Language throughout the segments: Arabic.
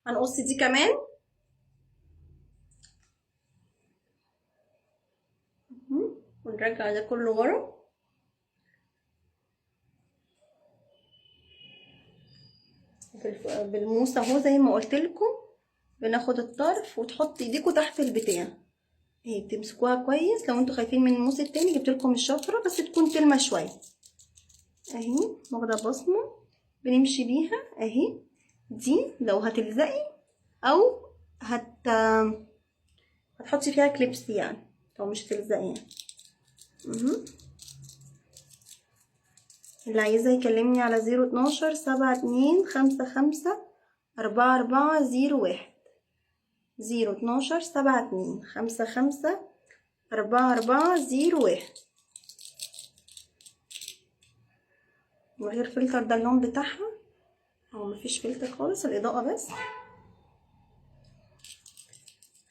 هنقص دي كمان. ونرجع ده كله ورا. بالموس اهو زي ما قلت لكم، بناخد الطرف وتحط ايديكوا تحت البتاع اهي، بتمسكوها كويس. لو انتوا خايفين من الموس التاني جبت لكم الشفره بس تكون تلمه شويه اهي. واخده بصمه بنمشي بيها اهي. دي لو هتلزقي او هتحطي فيها كليبس يعني، لو مش هتلزقي يعني. اللي عايزة يكلمني على 012-72-55-4401. 012-72-55-4401. من غير فلتر، ده اللون بتاعها، هو مفيش فلتر خالص، الإضاءة بس.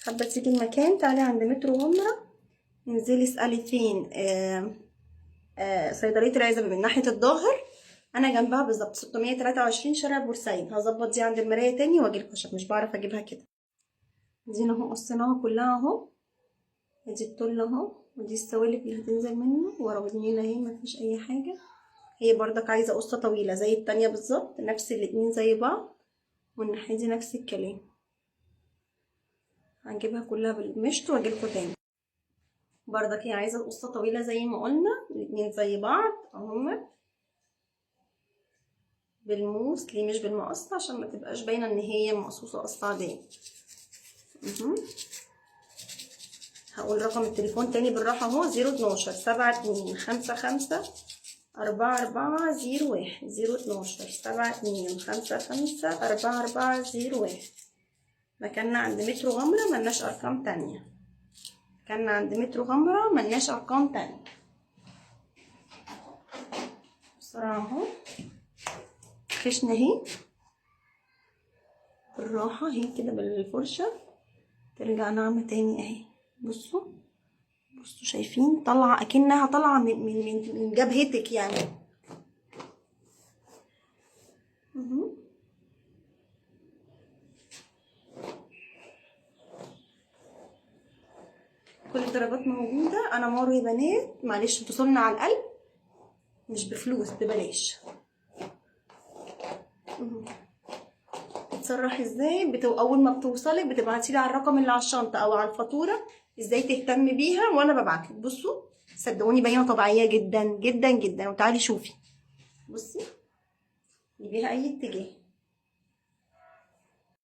حابة تسيبي المكان، تعالي عند مترو غمرة، انزلي اسألي فين صيدلية العزبة من ناحية الظاهر. انا جنبها بالظبط، 623 شارع بورسعيد. هظبط دي عند المراية تاني واجيلكوا عشان مش بعرف اجيبها كده. دي اهو قصيناها كلها اهو، ادي الطول اهو، ودي السوالف اللي هتنزل منه ورا ودنين اهي، مفيش اي حاجة. هي بردك عايزة قصة طويلة زي التانية بالظبط، نفس الاتنين زي بعض، والناحية دي نفس الكلام. هنجيبها كلها بالمشط واجيلكوا تاني. بردك هي عايزة قصة طويلة زي ما قلنا، الاتنين زي بعض اهما بالموس. ليه مش بالمقص؟ عشان ما تبقاش باينه ان هي مقصوصه قصه عاديه. هقول رقم التليفون تاني بالراحه اهو، 012-72-55-4401. 012-72-55-4401. مكاننا عند مترو غمره، ملناش ارقام تانية. مكاننا عند مترو غمره، ملناش ارقام تانية. بسرعه اهو، خشنه اهي، بالراحه اهي كده بالفرشه، ترجع ناعمه تاني اهي. بصوا شايفين؟ طالعه اكنها طالعه من جبهتك يعني. كل الدرجات موجوده. انا مارو يا بنات، معلش اتصلنا على القلب، مش بفلوس، ببلاش. بتصرح ازاي؟ اول ما بتوصلك بتبعتيلي على الرقم اللي على الشنطه او على الفاتوره ازاي تهتمي بيها، وانا ببعتلك. بصوا صدقوني باينه طبيعيه جدا جدا جدا. وتعالي شوفي، بصي جيبيها اي اتجاه.